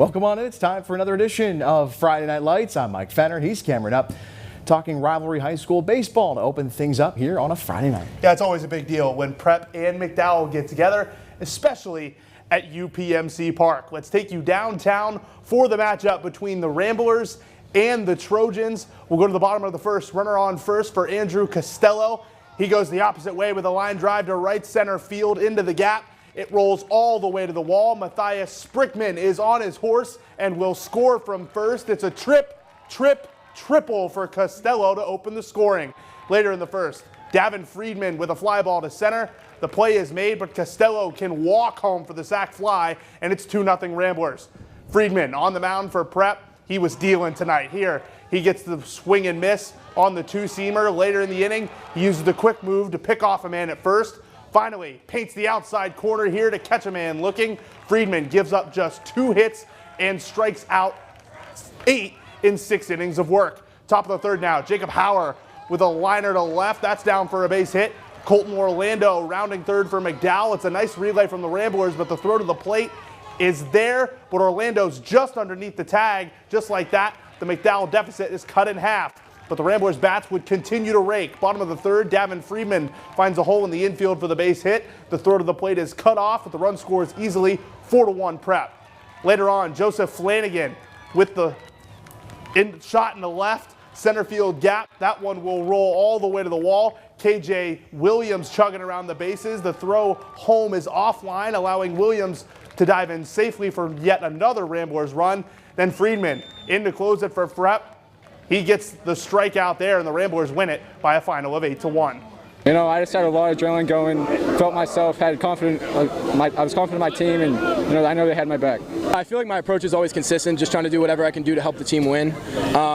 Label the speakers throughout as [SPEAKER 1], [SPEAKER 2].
[SPEAKER 1] Welcome on in. It's time for another edition of Friday Night Lights. I'm Mike Fenner. He's Cameron Up, talking rivalry high school baseball to open things up here on a Friday night.
[SPEAKER 2] Yeah, it's always a big deal when Prep and McDowell get together, especially at UPMC Park. Let's take you downtown for the matchup between the Ramblers and the Trojans. We'll go to the bottom of the first. Runner on first for Andrew Costello. He goes the opposite way with a line drive to right center field into the gap. It rolls all the way to the wall. Matthias Sprickman is on his horse and will score from first. It's a triple for Costello to open the scoring. Later in the first, Davin Friedman with a fly ball to center. The play is made, but Costello can walk home for the sac fly, and it's 2-0 Ramblers. Friedman on the mound for Prep. He was dealing tonight. Here, he gets the swing and miss on the two-seamer. Later in the inning, he uses the quick move to pick off a man at first. Finally, paints the outside corner here to catch a man looking. Friedman gives up just 2 hits and strikes out 8 in 6 innings of work. Top of the third now, Jacob Hauer with a liner to left. That's down for a base hit. Colton Orlando rounding third for McDowell. It's a nice relay from the Ramblers, but the throw to the plate is there, but Orlando's just underneath the tag. Just like that, the McDowell deficit is cut in half. But the Ramblers bats would continue to rake. Bottom of the third, Davin Friedman finds a hole in the infield for the base hit. The throw to the plate is cut off, but the run scores easily, 4-1 Prep. Later on, Joseph Flanagan with the shot in the left center field gap. That one will roll all the way to the wall. KJ Williams chugging around the bases. The throw home is offline, allowing Williams to dive in safely for yet another Ramblers run. Then Friedman in to close it for Prep. He gets the strikeout there, and the Ramblers win it by a final of 8-1.
[SPEAKER 3] You know, I just had a lot of adrenaline going, felt myself, had confidence. I was confident in my team, and I know they had my back. I feel like my approach is always consistent, just trying to do whatever I can do to help the team win.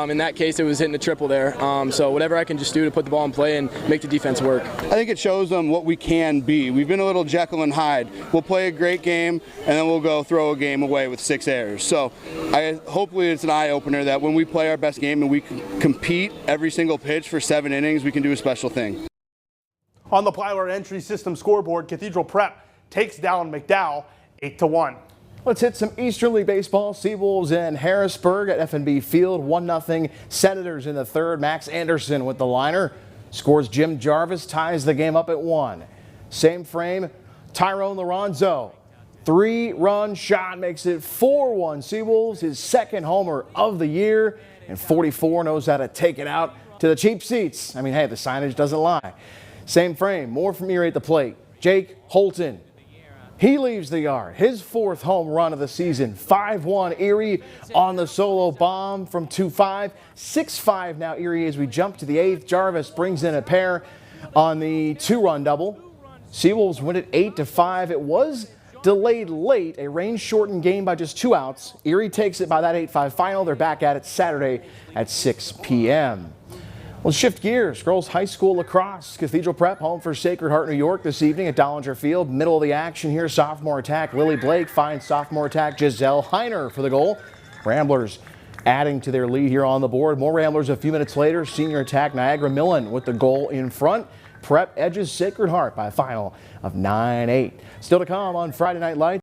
[SPEAKER 3] In that case, it was hitting a triple there. So whatever I can just do to put the ball in play and make the defense work.
[SPEAKER 4] I think it shows them what we can be. We've been a little Jekyll and Hyde. We'll play a great game, and then we'll go throw a game away with 6 errors. So hopefully it's an eye-opener that when we play our best game and we can compete every single pitch for 7 innings, we can do a special thing.
[SPEAKER 2] On the Plyler entry system scoreboard, Cathedral Prep takes down McDowell 8-1.
[SPEAKER 1] Let's hit some Eastern League baseball. Seawolves in Harrisburg at FNB Field, 1-0. Senators in the third. Max Anderson with the liner. Scores Jim Jarvis, ties the game up at 1. Same frame, Tyrone Lorenzo. 3-run shot makes it 4-1 Seawolves, his second homer of the year. And 44 knows how to take it out to the cheap seats. I mean, hey, the signage doesn't lie. Same frame, more from Erie at the plate. Jake Holton. He leaves the yard. His 4th home run of the season. 5-1 Erie on the solo bomb from 2-5. 6-5 now Erie as we jump to the 8th. Jarvis brings in a pair on the 2-run double. Seawolves win it 8-5. It was delayed late, a rain-shortened game by just 2 outs. Erie takes it by that 8-5 final. They're back at it Saturday at 6 p.m. Let's shift gears. Girls High School lacrosse. Cathedral Prep home for Sacred Heart, New York this evening at Dollinger Field. Middle of the action here. Sophomore attack. Lily Blake finds sophomore attack Giselle Heiner for the goal. Ramblers adding to their lead here on the board. More Ramblers a few minutes later. Senior attack Niagara Millen with the goal in front. Prep edges Sacred Heart by a final of 9-8. Still to come on Friday Night Lights.